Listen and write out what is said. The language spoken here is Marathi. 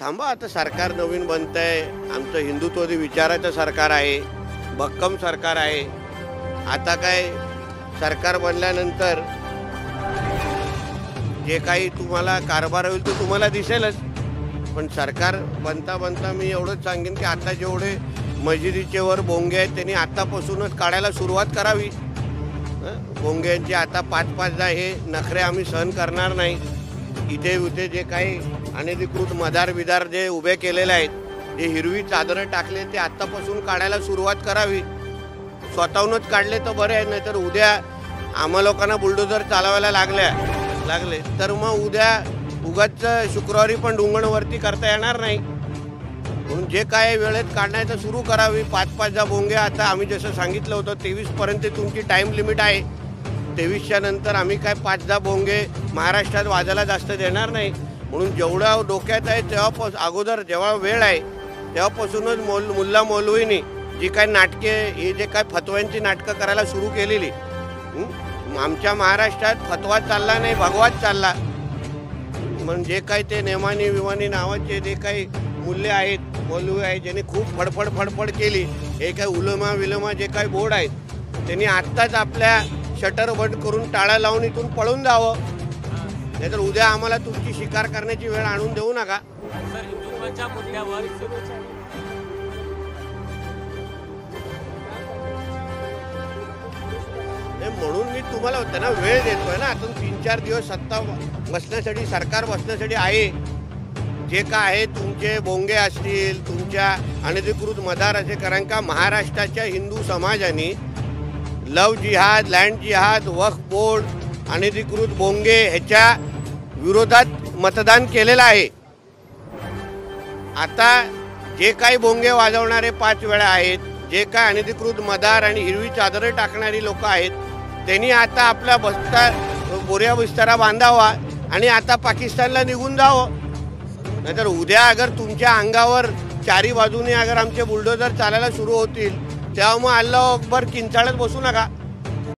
थांबा, आता सरकार नवीन बनतंय. आमचं हिंदुत्ववादी विचाराचं सरकार आहे, भक्कम सरकार आहे. आता काय सरकार बनल्यानंतर जे काही तुम्हाला कारभार होईल ते तुम्हाला दिसेलच. पण सरकार बनता बनता मी एवढंच सांगेन की आता जेवढे मशिदीचे वर भोंगे आहेत त्यांनी आतापासूनच काढायला सुरुवात करावी. भोंग्यांचे आता 5-5 हे नखरे आम्ही सहन करणार नाही. इथे उथे जे काही अनधिकृत मदार बिदार जे उभे केलेले आहेत, जे हिरवी चादरं टाकले ते आत्तापासून काढायला सुरुवात करावी. स्वतःहूनच काढले तर बरे आहे, नाहीतर उद्या आम्हा लोकांना बुलडोजर चालवायला लागले तर मग उद्या उगाच शुक्रवारी पण डुंगणवरती करता येणार नाही. म्हणून जे काय वेळेत काढण्याचं सुरू करावी. 5-5 भोंगे आता आम्ही जसं सांगितलं होतं 23पर्यंत तुमची टाईम लिमिट आहे. 23च्या नंतर आम्ही काय 5-10 भोंगे महाराष्ट्रात वाजायला जास्त देणार नाही. म्हणून जेवढा डोक्यात आहे तेव्हा अगोदर जेव्हा वेळ आहे तेव्हापासूनच मुल्ला मौलवीनी जी काय नाटके हे जे काय फतव्यांची नाटकं करायला सुरू केलेली. आमच्या महाराष्ट्रात फतवा चालला नाही, भगवाच चालला. म्हणून जे काही ते नेमानी विमानी नावाचे जे काही मूल्य आहेत, मौलवी आहेत, ज्यांनी खूप फडफड केली, हे काही उलमा जे काही बोर्ड आहेत त्यांनी आत्ताच आपल्या शटर बंद करून टाळा लावून इथून पळून जावं. नाहीतर उद्या आम्हाला तुमची शिकार करण्याची वेळ आणून देऊ नका. म्हणून मी तुम्हाला त्यांना वेळ देतोय ना. आता 3-4 दिवस सत्ता बसण्यासाठी, सरकार बसण्यासाठी आहे. जे काय आहे तुमचे भोंगे असतील, तुमच्या अनधिकृत मदार असे, कारण का महाराष्ट्राच्या हिंदू समाजाने लव जिहाद, लँड जिहाद, वक्फ बोर्ड, अनधिकृत भोंगे ह्याच्या विरोधात मतदान केलेलं आहे. आता जे काही भोंगे वाजवणारे 5 वेळा आहेत, जे काय अनधिकृत मदार आणि हिरवी चादरे टाकणारी लोक आहेत, त्यांनी आता आपला बोऱ्या बिस्तारा बांधावा आणि आता पाकिस्तानला निघून जावं. नाहीतर उद्या अगर तुमच्या अंगावर चारी बाजूने अगर आमचे बुलडोजर चालायला सुरू होतील तेव्हा मग अल्लाह अकबर किंचाळत बसू नका.